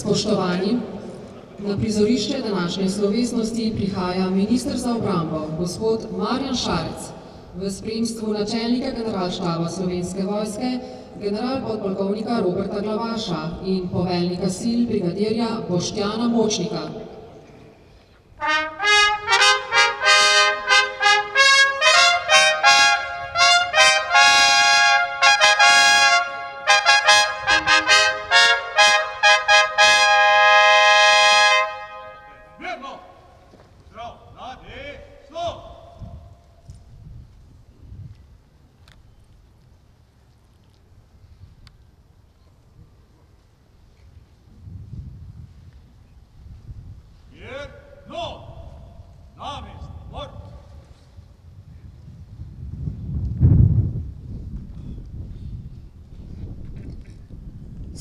Spoštovani, na prizorišče današnje slovesnosti prihaja minister za obrambo, gospod Marjan Šarec, v spremstvu načelnika generalštaba Slovenske vojske, general-podpolkovnika Roberta Glavaša in poveljnika sil brigadirja Boštjana Močnika.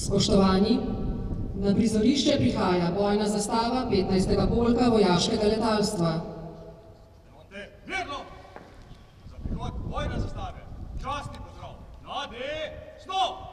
Spoštovani, na prizorišče prihaja bojna zastava 15. polka vojaškega letalstva. Mirno! Za prihod bojne zastave, častni pozdrav. Na desno!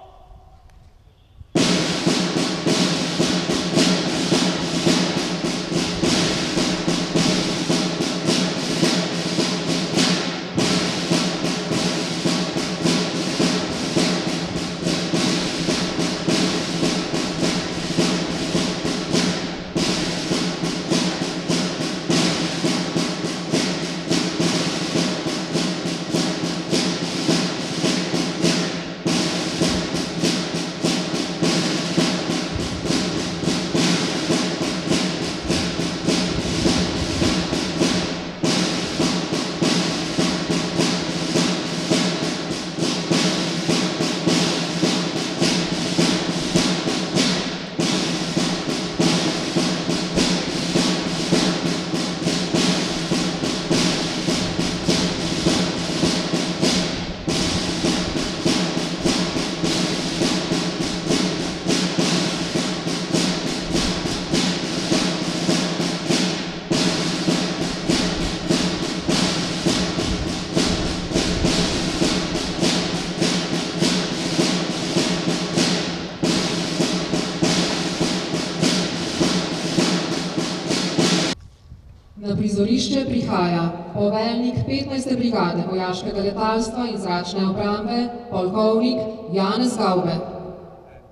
Na prizorišče prihaja poveljnik 15. brigade vojaškega letalstva in zračne obrambe, polkovnik Janez Gavbe.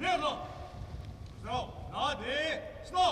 Mirno! Pozdrav! Na desno!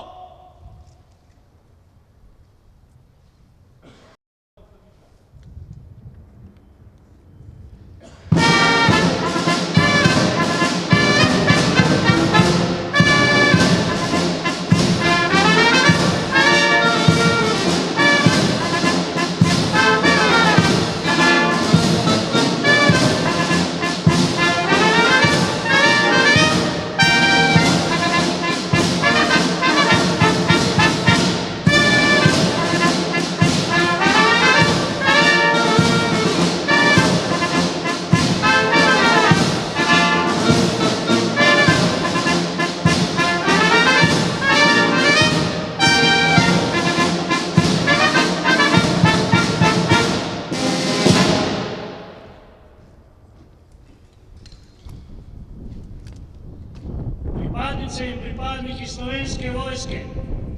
Pripadnice in pripadniki Slovenske vojske.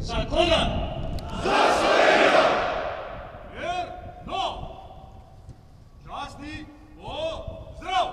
Za koga? Za Slovenijo! Mirno! Častni pozdrav!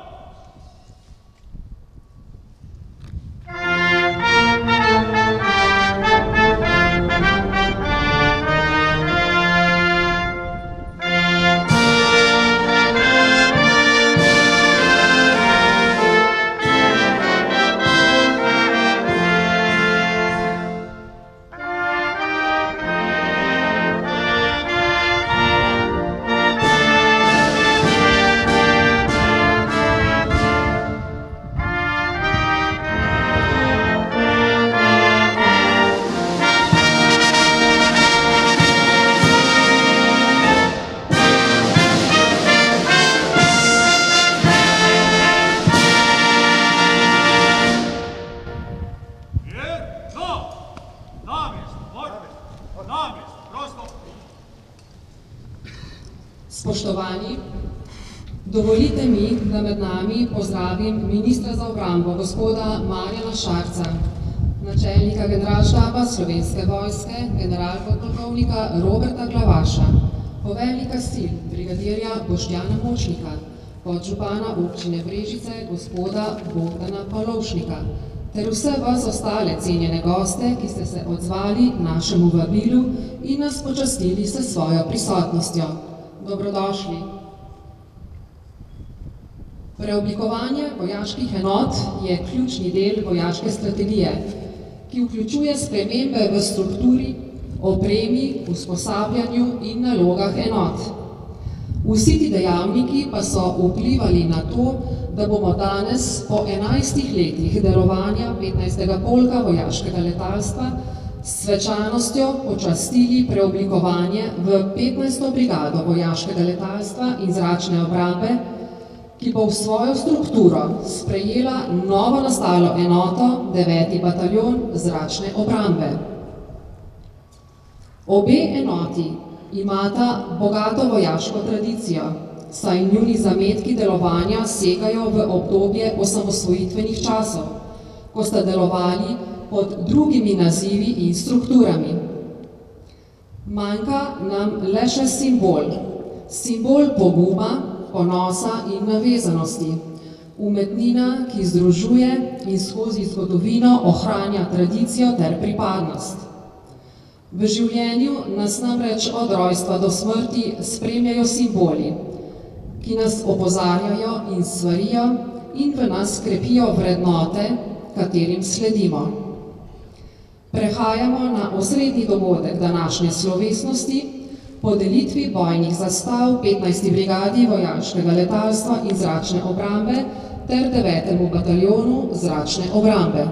Spoštovani, dovolite mi, da med nami pozdravim ministra za obrambo, gospoda Marjana Šarca. načelnika generalštaba Slovenske vojske, generalpodpolkovnika Roberta Glavaša, poveljnika sil, brigadirja Boštjana Močnika, podžupana občine Brežice, gospoda Bogdana Palovšnika, ter vse vas ostale cenjene goste, ki ste se odzvali našemu vabilu in nas počastili s svojo prisotnostjo. Dobrodošli. Preoblikovanje vojaških enot je ključni del vojaške strategije, ki vključuje spremembe v strukturi, opremi, usposabljanju in nalogah enot. Vsi ti dejavniki pa so vplivali na to, da bomo danes po 11 letih delovanja 15. polka vojaškega letalstva s svečanostjo počastili preoblikovanje v 15. brigado vojaškega letalstva in zračne obrambe, ki bo v svojo strukturo sprejela novo nastalo enoto 9. bataljon zračne obrambe. Obe enoti imata bogato vojaško tradicijo, saj njuni zametki delovanja segajo v obdobje osamosvojitvenih časov, ko sta delovali pod drugimi nazivi in strukturami. Manjka nam le še simbol poguma, ponosa in navezanosti, umetnina, ki združuje in skozi zgodovino ohranja tradicijo ter pripadnost. V življenju nas namreč od rojstva do smrti spremljajo simboli, ki nas opozarjajo in svarijo in v nas krepijo vrednote, katerim sledimo. Prehajamo na osrednji dogodek današnje slovesnosti, podelitvi bojnih zastav 15. brigadi vojaškega letalstva in zračne obrambe ter 9. bataljonu zračne obrambe.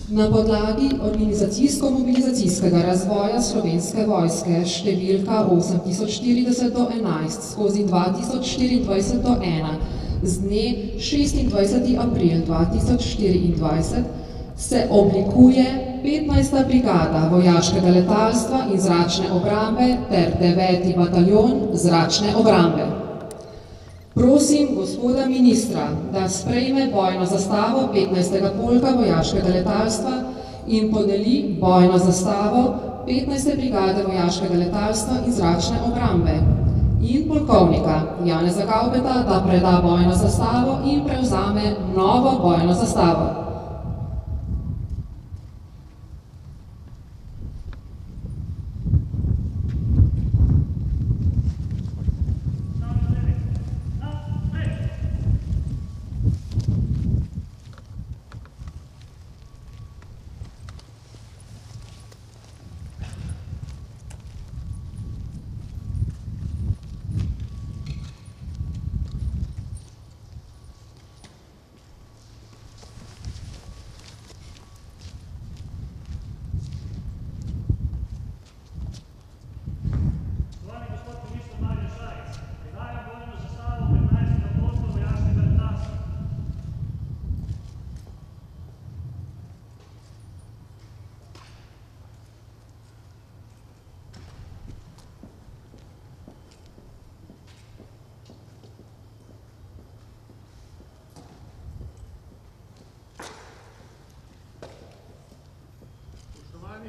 Na podlagi organizacijsko-mobilizacijskega razvoja Slovenske vojske številka 804011/2024-1 z dne 26. april 2024 se oblikuje 15. brigada vojaškega letalstva in zračne obrambe ter 9. bataljon zračne obrambe. Prosim gospoda ministra, da sprejme bojno zastavo 15. polka vojaškega letalstva in podeli bojno zastavo 15. brigade vojaškega letalstva in zračne obrambe. In polkovnika Janeza Gaubeta, da preda bojno zastavo in prevzame novo bojno zastavo.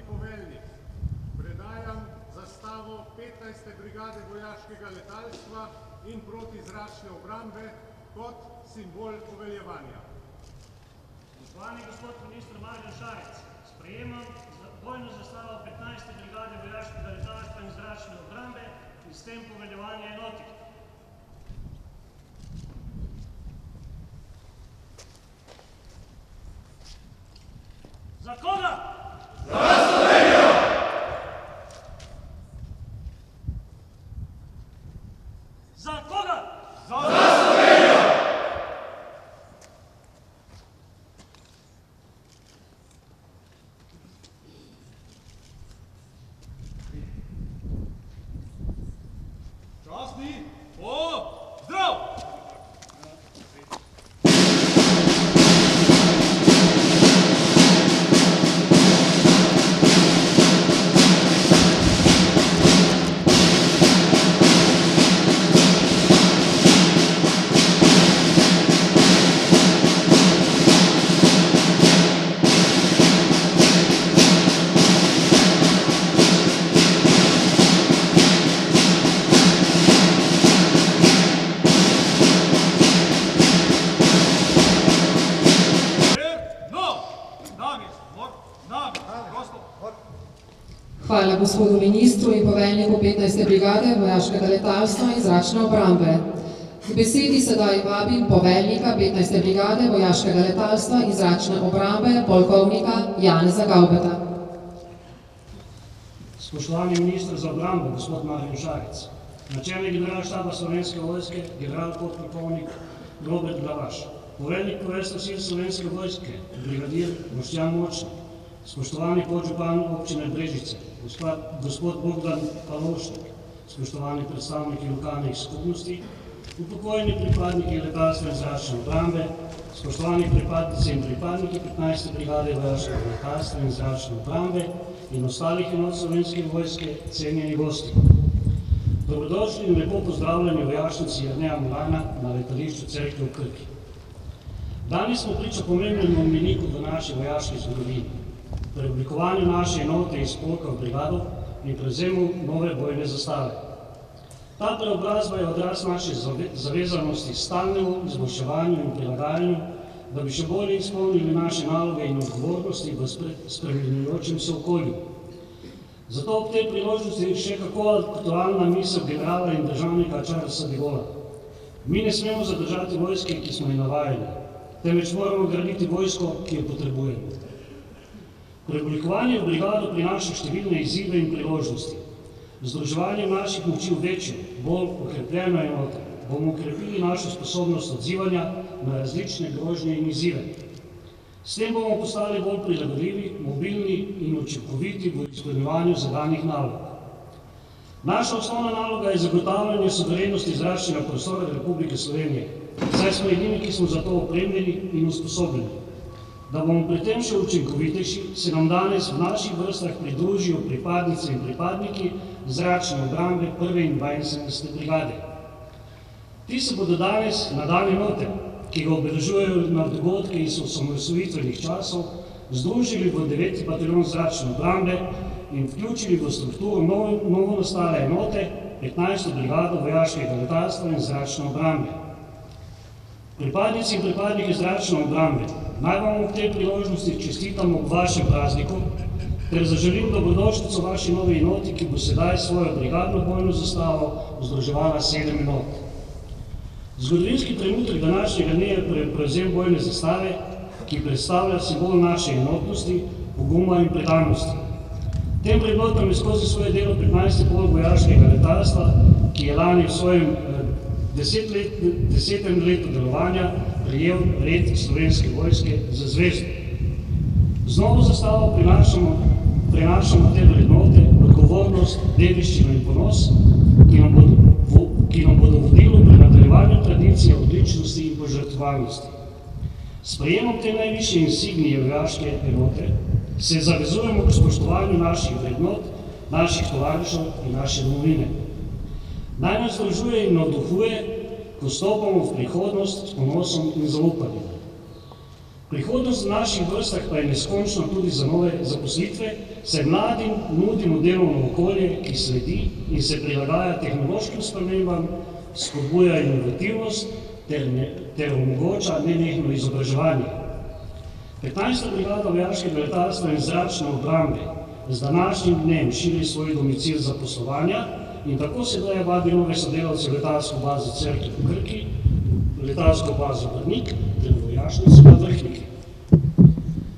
Poveljnik, predajam zastavo 15. brigade vojaškega letalstva in protizračne obrambe kot simbol poveljevanja. Spoštovani gospod minister Marjan Šarec, sprejemam bojno zastavo 15. brigade vojaškega letalstva in zračne obrambe in s tem poveljevanje enoti. Za koga? Za Slovenijo! Za koga? Za Slovenijo! Častni Hvala gospodu ministru in poveljniku 15. brigade vojaškega letalstva in zračne obrambe. K besedi sedaj vabim poveljnika 15. brigade vojaškega letalstva in zračne obrambe, polkovnika Janeza Gavbeta. Spoštovani minister za obrambo, gospod Marjan Šarec, načelnik generalštaba Slovenske vojske, general podpolkovnik Robert Glavaš, poveljnik poveljstva sil Slovenske vojske, brigadir Boštjan Močnik, spoštovani podžupan občine Brežice, gospod Bogdan Palošnik, spoštovani predstavniki lokalnih skupnosti, upokojeni pripadniki letalstva in zračne obrambe, spoštovani pripadnice in pripadniki 15. brigade vojaškega letalstva in zračne obrambe in ostalih enot Slovenske vojske, cenjeni gosti. Dobrodošli in lepo pozdravljeni vojašnici Jerneja Molana na letališču Cerklje v Krki. Danes smo priča pomembnemu mejniku v naši vojaški zgodovini, preoblikovanju naše enote iz polka v brigado in prevzemu nove bojne zastave. Ta preobrazba je odraz naše zavezanosti stalnemu izboljševanju in prilagajanju, da bi še bolje izpolnili naše naloge in odgovornosti v spremenjujočem se okolju. Zato ob tej priložnosti še kako aktualna misel generala in državnika Charlesa de Gaulleja. Mi ne smemo zadržati vojske, ki smo ji navajeni, temveč moramo graditi vojsko, ki jo potrebujemo. Preoblikovanje v brigado prinaša številne izzive in priložnosti. Z združevanjem naših moči v večjo, bolj okrepljeno enoto bomo okrepili našo sposobnost odzivanja na različne grožnje in izzive. S tem bomo postali bolj prilagodljivi, mobilni in učinkoviti v izpolnjevanju zadanih nalog. Naša osnovna naloga je zagotavljanje suverenosti zračnega prostora Republike Slovenije, saj smo edini, ki smo za to opremljeni in usposobljeni. Da bomo pri tem še učinkovitejši, se nam danes v naših vrstah pridružijo pripadnice in pripadniki zračne obrambe 1. in 72. brigade. Ti se bodo danes na dan enote, ki ga obeležujejo na dogodke iz osamosvojitvenih časov, združili v 9. bataljon zračne obrambe in vključili v strukturo novo nastale enote 15. brigado vojaškega letalstva in zračne obrambe. Pripadnici in pripadniki zračne obrambe, naj vam ob tej priložnosti čestitam ob vašem prazniku, ter zaželim dobrodošlico vaši novi enoti, ki bo sedaj svojo brigadno bojno zastavo združevala 7 enot. Zgodovinski trenutek današnjega dne je prevzem bojne zastave, ki predstavlja simbol naše enotnosti, poguma in predanosti. Tem vrednotam je skozi svoje delo 15. polk vojaškega letalstva, ki je lani v svojem 10. letu delovanja prejel red Slovenske vojske za zvezdo. Z novo zastavo prinašamo te vrednote, odgovornost, dediščino in ponos, ki nam bodo vodilo pri nadaljevanju tradicije odličnosti in požrtvovalnosti. S sprejemom te najvišje insignije vojaške enote se zavezujemo k spoštovanju naših vrednot, naših tovarišev in naše domovine. Naj nas združuje in navduhuje, ko stopamo v prihodnost s ponosom in zaupanjem. Prihodnost v naših vrstah pa je neskončna tudi za nove zaposlitve, saj mladim nudimo delovno okolje, ki sledi in se prilagaja tehnološkim spremembam, spodbuja inovativnost ter omogoča nenehno izobraževanje. 15. brigada vojaškega letalstva in zračne obrambe z današnjim dnem širi svoj domicil zaposlovanja in tako sedaj vabi nove sodelavce v letalsko bazo Cerklje v Krki, letalsko bazo Brnik ter vojašnico na Vrhniki.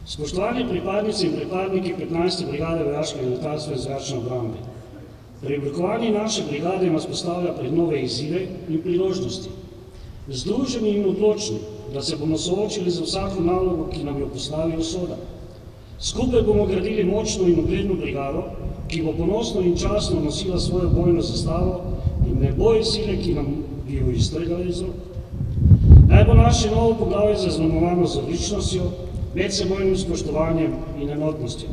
Spoštovani pripadnice in pripadniki 15. brigade vojaškega letalstva in zračne obrambe, preoblikovanje naše brigade nas postavlja pred nove izzive in priložnosti. Združeni in odločni, da se bomo soočili z vsako nalogo, ki nam jo postavi usoda. Skupaj bomo gradili močno in ugledno brigado, ki bo ponosno in častno nosila svojo bojno zastavo in ne boje sile, ki nam bi jo iztrgale iz rok. Naj bo naše novo poglavje zaznamovano z odličnostjo, medsebojnim spoštovanjem in enotnostjo.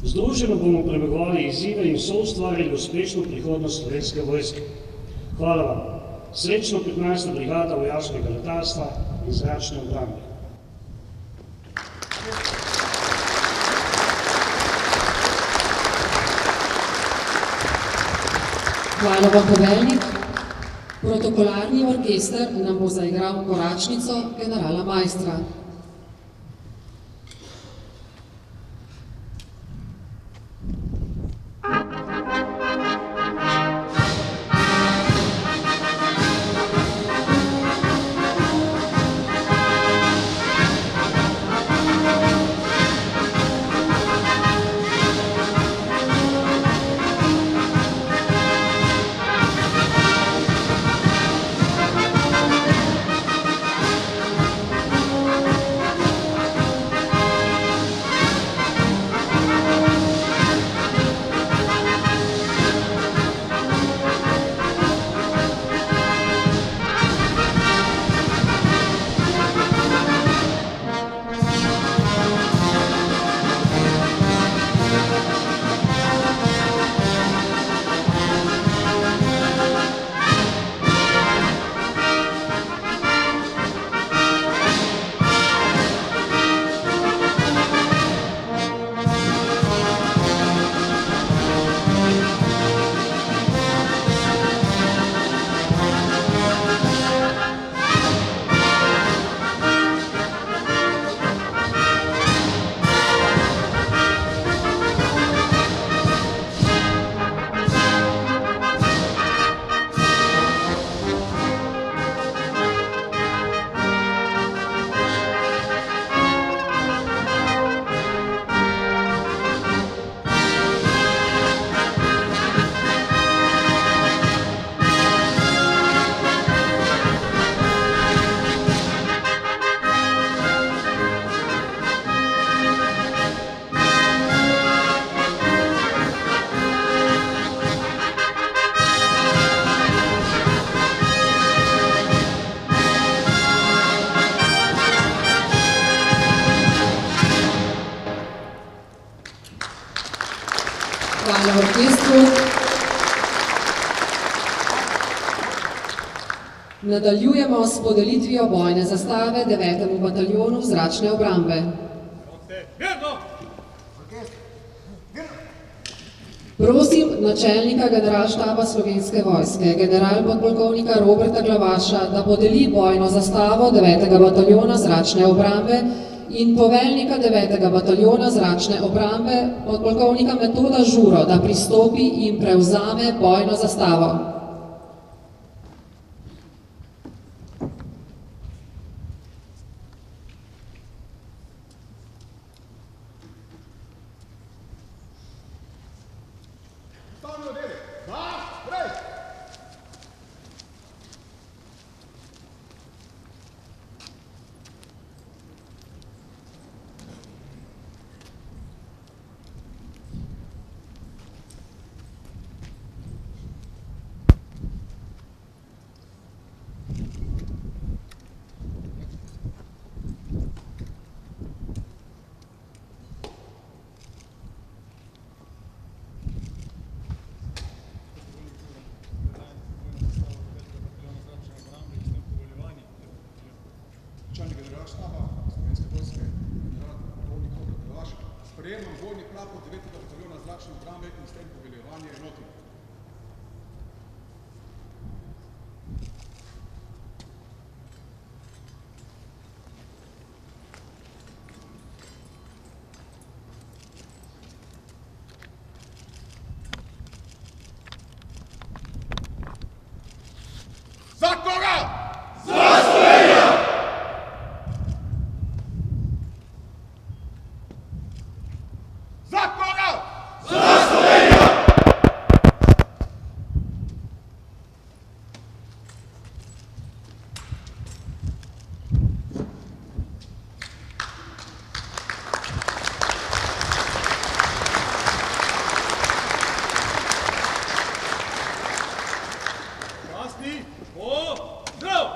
Združeno bomo premagovali izzive in soustvarjali uspešno prihodnost Slovenske vojske. Hvala vam. Srečno 15. brigada vojaškega letalstva in zračne obrambe. Hvala vam, poveljnik. Protokolarni orkester nam bo zaigral koračnico generala Majstra. Hvala orkestru. Nadaljujemo s podelitvijo bojne zastave 9. bataljonu zračne obrambe. Mirno! Prosim načelnika generalštaba Slovenske vojske, generalpodpolkovnika Roberta Glavaša, da podeli bojno zastavo 9. bataljona zračne obrambe in poveljnika 9. bataljona zračne obrambe, podpolkovnika Metoda Žuro, da pristopi in prevzame bojno zastavo. Načelnik generalštaba Slovenske vojske, generalpodpolkovnik Robert Glavaš, sprejemam bojni prapor 9. bataljona zračne obrambe in s tem poveljevanje enoti. Za koga? Za koga? Časti, pozdrav!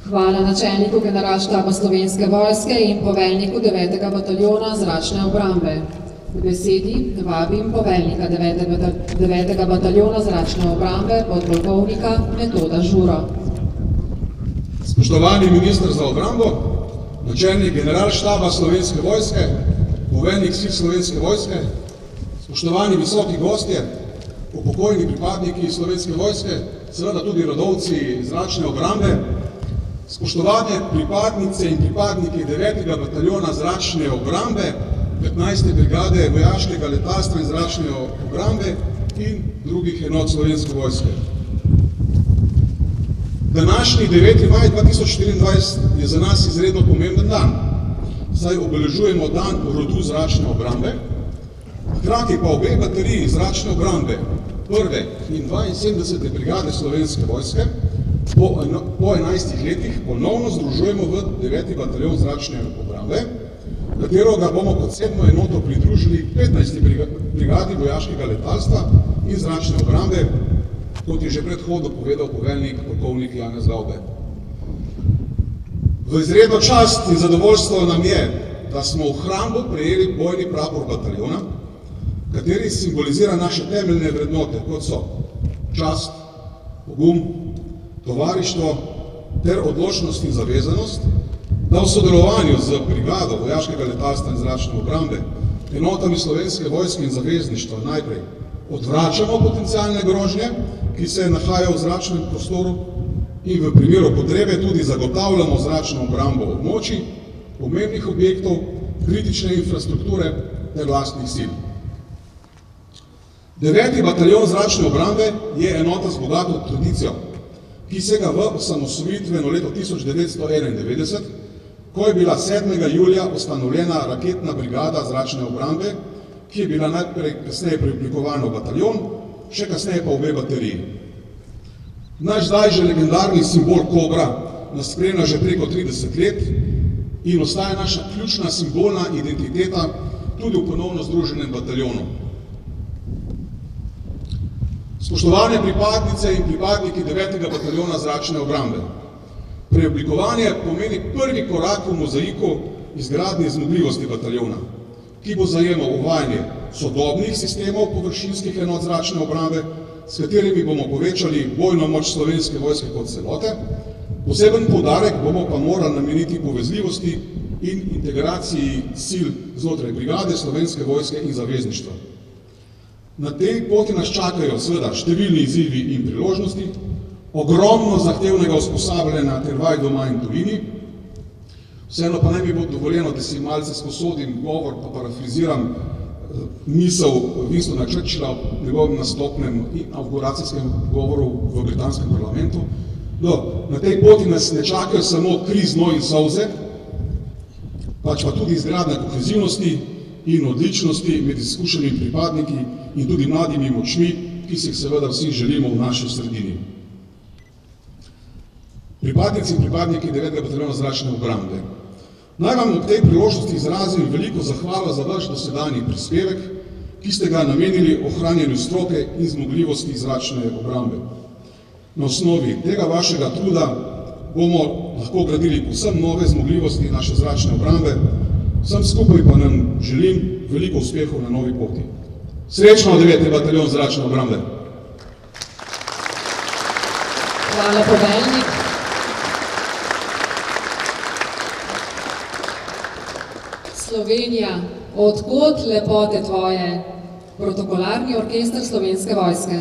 Hvala načelniku generalštaba Slovenske vojske in poveljniku 9. bataljona zračne obrambe. K besedi vabim poveljnika 9. bataljona zračne obrambe, podpolkovnika Metoda Žuro. Spoštovani minister za obrambo, načelnik generalštaba Slovenske vojske, poveljnik sil Slovenske vojske, spoštovani visoki gostje, upokojeni pripadniki Slovenske vojske, seveda tudi rodovci zračne obrambe, spoštovane pripadnice in pripadniki 9. bataljona zračne obrambe, 15. brigade vojaškega letalstva in zračne obrambe in drugih enot Slovenske vojske. Današnji 9. maj 2024 je za nas izredno pomemben dan, saj obeležujemo dan rodu zračne obrambe, hkrati pa obe bateriji zračne obrambe 1. in 72. brigade Slovenske vojske po 11 letih ponovno združujemo v 9. bataljon zračne obrambe, katero ga bomo kot 7. enoto pridružili 15. brigadi vojaškega letalstva in zračne obrambe, kot je že predhodno povedal poveljnik polkovnik Janez Gaube. V izredno čast in zadovoljstvo nam je, da smo v hrambo prejeli bojni prapor bataljona, kateri simbolizira naše temeljne vrednote, kot so čast, pogum, tovarištvo ter odločnost in zavezanost, da v sodelovanju z brigado vojaškega letalstva in zračne obrambe, enotami Slovenske vojske in zavezništva najprej odvračamo potencialne grožnje, ki se nahajajo v zračnem prostoru, in v primeru potrebe tudi zagotavljamo zračno obrambo območij, pomembnih objektov, kritične infrastrukture ter lastnih sil. 9. bataljon zračne obrambe je enota z bogato tradicijo, ki sega v osamosvojitveno leto 1991, ko je bila 7. julija ustanovljena raketna brigada zračne obrambe, ki je bila najprej kasneje preoblikovana v bataljon, še kasneje pa v obe bateriji. Naš zdaj že legendarni simbol Kobra nas spremlja že preko 30 let in ostaja naša ključna simbolna identiteta tudi v ponovno združenem bataljonu. Spoštovane pripadnice in pripadniki 9. bataljona zračne obrambe, preoblikovanje pomeni prvi korak v mozaiku izgradnje zmogljivosti bataljona, ki bo zajemal uvajanje sodobnih sistemov površinskih enot zračne obrambe, s katerimi bomo povečali bojno moč Slovenske vojske kot celote. Poseben poudarek bomo pa morali nameniti povezljivosti in integraciji sil znotraj brigade, Slovenske vojske in zavezništva. Na tej poti nas čakajo seveda številni izzivi in priložnosti, ogromno zahtevnega usposabljanja ter vaj doma in tujini. Vseeno pa naj mi bo dovoljeno, da si malce sposodim govor, pa parafraziram misel Winstona Churchilla v njegovem nastopnem inauguracijskem govoru v britanskem parlamentu. Na tej poti nas ne čakajo samo kri, znoj in solze, pač pa tudi izgradnja kohezivnosti in odličnosti med izkušenimi pripadniki in tudi mladimi močmi, ki si jih seveda vsi želimo v naši sredini. Pripadnici in pripadniki 9. bataljona zračne obrambe, naj vam ob tej priložnosti izrazim veliko zahvalo za vaš dosedanji prispevek, ki ste ga namenili ohranjanju stroke in zmogljivosti zračne obrambe. Na osnovi tega vašega truda bomo lahko gradili povsem nove zmogljivosti naše zračne obrambe. Vsem skupaj pa nam želim veliko uspehov na novi poti. Srečno 9. bataljon zračne obrambe! Hvala, poveljnik. Slovenija, od kod lepote tvoje? Protokolarni orkester Slovenske vojske.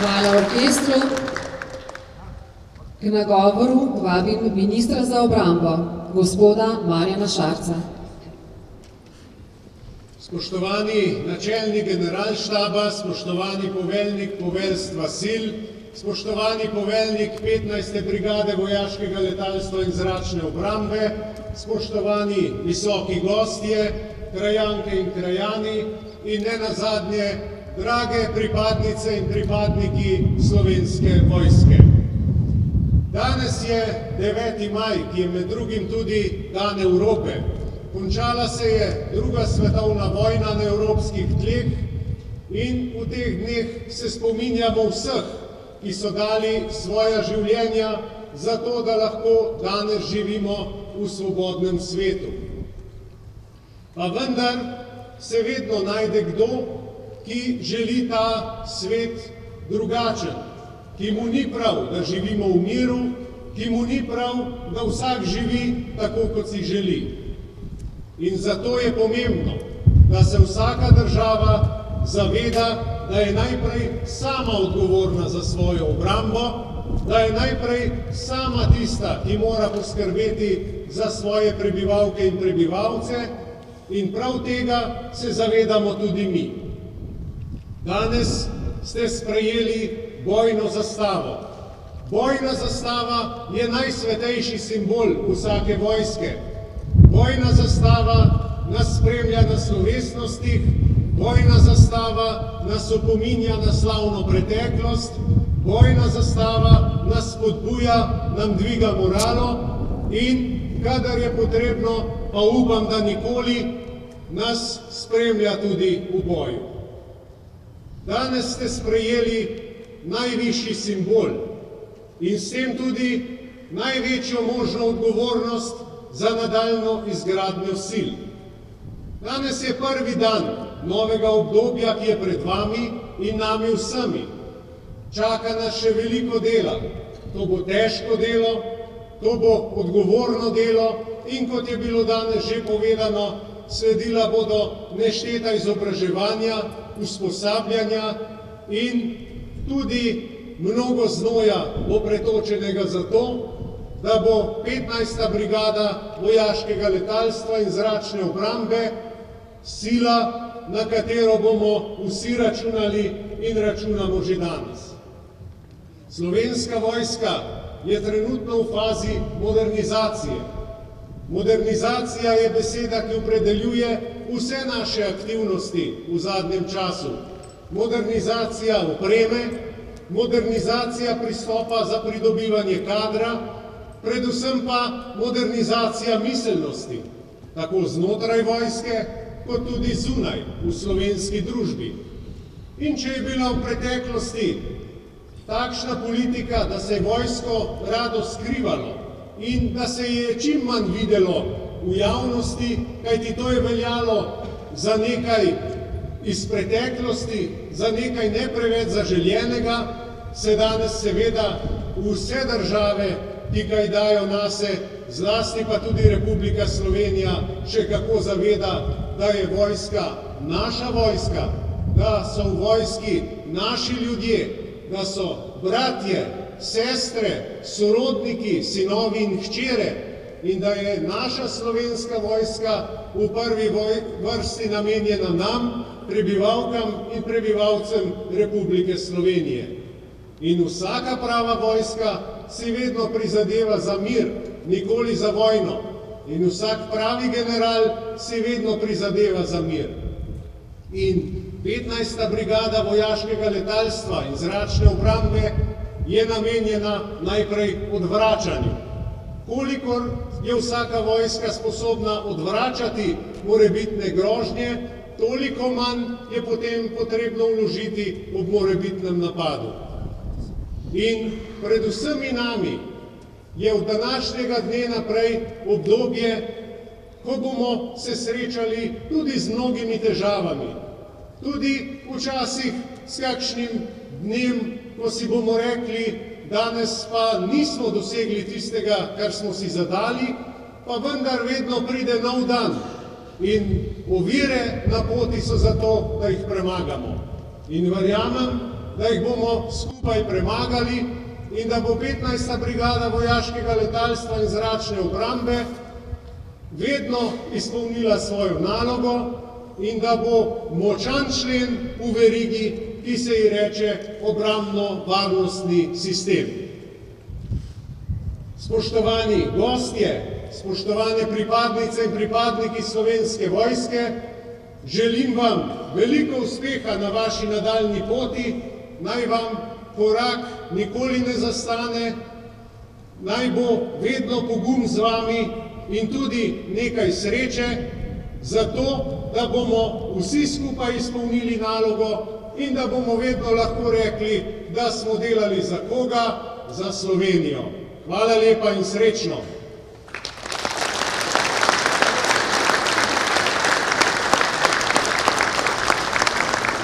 Hvala orkestru. K nagovoru vabim ministra za obrambo, gospoda Marjana Šarca. Spoštovani načelnik generalštaba, spoštovani poveljnik poveljstva sil, spoštovani poveljnik 15. brigade vojaškega letalstva in zračne obrambe, spoštovani visoki gostje, krajanke in krajani in ne nazadnje, drage pripadnice in pripadniki Slovenske vojske. Danes je 9. maj, ki je med drugim tudi dan Evrope. Končala se je druga svetovna vojna na evropskih tleh in v teh dneh se spominjamo vseh, ki so dali svoja življenja za to, da lahko danes živimo v svobodnem svetu. Pa vendar se vedno najde kdo, ki želi ta svet drugačen, ki mu ni prav, da živimo v miru, ki mu ni prav, da vsak živi tako, kot si želi. In zato je pomembno, da se vsaka država zaveda, da je najprej sama odgovorna za svojo obrambo, da je najprej sama tista, ki mora poskrbeti za svoje prebivalke in prebivalce, in prav tega se zavedamo tudi mi. Danes ste sprejeli bojno zastavo. Bojna zastava je najsvetejši simbol vsake vojske. Bojna zastava nas spremlja na slovesnostih, bojna zastava nas opominja na slavno preteklost, bojna zastava nas spodbuja, nam dviga moralo in, kadar je potrebno, pa upam, da nikoli, nas spremlja tudi v boju. Danes ste sprejeli najvišji simbol in s tem tudi največjo možno odgovornost za nadaljnjo izgradnjo sil. Danes je prvi dan novega obdobja, ki je pred vami in nami vsemi. Čaka nas še veliko dela. To bo težko delo, to bo odgovorno delo in, kot je bilo danes že povedano, sledila bodo nešteta izobraževanja, usposabljanja in tudi mnogo znoja bo pretočenega za to, da bo 15. brigada vojaškega letalstva in zračne obrambe sila, na katero bomo vsi računali in računamo že danes. Slovenska vojska je trenutno v fazi modernizacije. Modernizacija je beseda, ki opredeljuje vse naše aktivnosti v zadnjem času. Modernizacija opreme, modernizacija pristopa za pridobivanje kadra, predvsem pa modernizacija miselnosti, tako znotraj vojske, kot tudi zunaj v slovenski družbi. In če je bila v preteklosti takšna politika, da se je vojsko rado skrivalo in da se je čim manj videlo v javnosti, kajti to je veljalo za nekaj iz preteklosti, za nekaj ne preveč zaželjenega, se danes seveda vse države, ki kaj dajo nase, zlasti pa tudi Republika Slovenija, še kako zaveda, da je vojska naša vojska, da so v vojski naši ljudje, da so bratje, sestre, sorodniki, sinovi in hčere in da je naša slovenska vojska v prvi vrsti namenjena nam, prebivalkam in prebivalcem Republike Slovenije. In vsaka prava vojska si vedno prizadeva za mir, nikoli za vojno. In vsak pravi general si vedno prizadeva za mir. In 15. brigada vojaškega letalstva in zračne obrambe je namenjena najprej odvračanju. Kolikor je vsaka vojska sposobna odvračati morebitne grožnje, toliko manj je potem potrebno vložiti ob morebitnem napadu. In pred vsemi nami je od današnjega dne naprej obdobje, ko bomo se srečali tudi z mnogimi težavami, tudi včasih s kakšnim dnem, ko si bomo rekli, danes pa nismo dosegli tistega, kar smo si zadali, pa vendar vedno pride nov dan in ovire na poti so zato, da jih premagamo. In verjamem, da jih bomo skupaj premagali in da bo 15. brigada vojaškega letalstva in zračne obrambe vedno izpolnila svojo nalogo in da bo močan člen v verigi, ki se ji reče obrambno-varnostni sistem. Spoštovani gostje, spoštovane pripadnice in pripadniki Slovenske vojske, želim vam veliko uspeha na vaši nadaljnji poti, naj vam korak nikoli ne zastane, naj bo vedno pogum z vami in tudi nekaj sreče, zato da bomo vsi skupaj izpolnili nalogo, in da bomo vedno lahko rekli, da smo delali za koga? Za Slovenijo. Hvala lepa in srečno.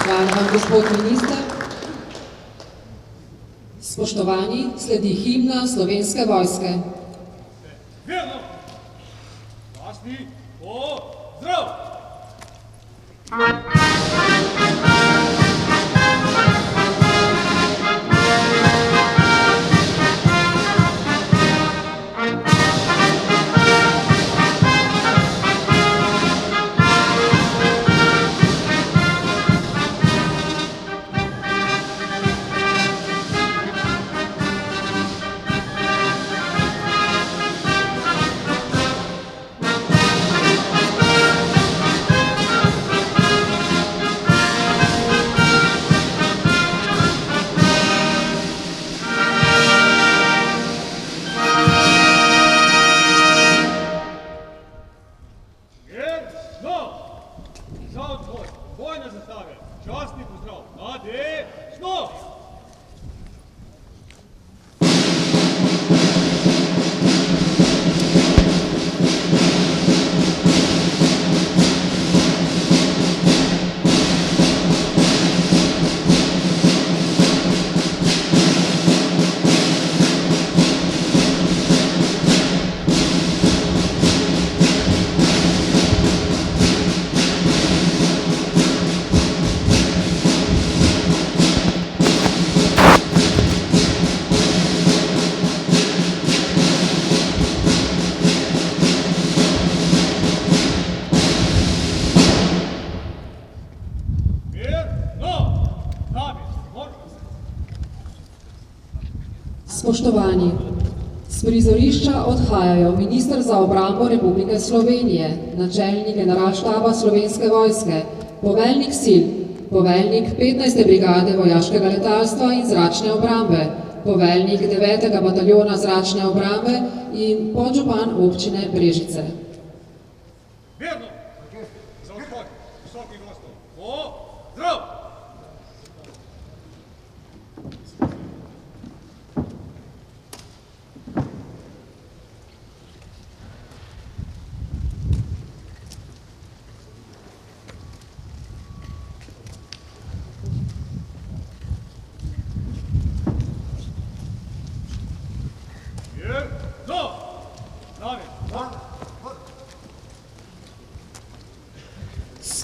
Hvala vam, gospod minister. Spoštovani, sledi himna Slovenske vojske. Verno! Častni pozdrav! Vojne zastave, častni pozdrav, nadejno! Spoštovani, s prizorišča odhajajo minister za obrambo Republike Slovenije, načelnik generalštaba Slovenske vojske, poveljnik sil, poveljnik 15. brigade vojaškega letalstva in zračne obrambe, poveljnik 9. bataljona zračne obrambe in podžupan občine Brežice. Verno! Za odhod visokih gostov, pozdrav!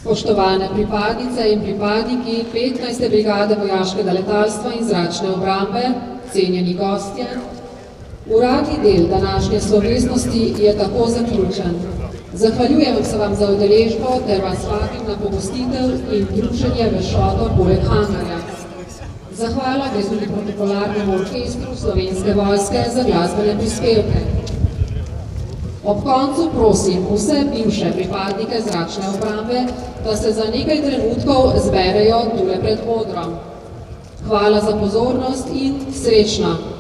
Spoštovane pripadnice in pripadniki 15. brigade vojaškega letalstva in zračne obrambe, cenjeni gostje, uradni del današnje slovesnosti je tako zaključen. Zahvaljujem se vam za udeležbo ter vas vabim na pogostitev in druženje v šotor poleg hangarja. Zahvala gre tudi protokolarnemu orkestru Slovenske vojske za glasbene prispevke. Ob koncu prosim vse bivše pripadnike zračne obrambe, da se za nekaj trenutkov zberejo tule pred odrom. Hvala za pozornost in srečno!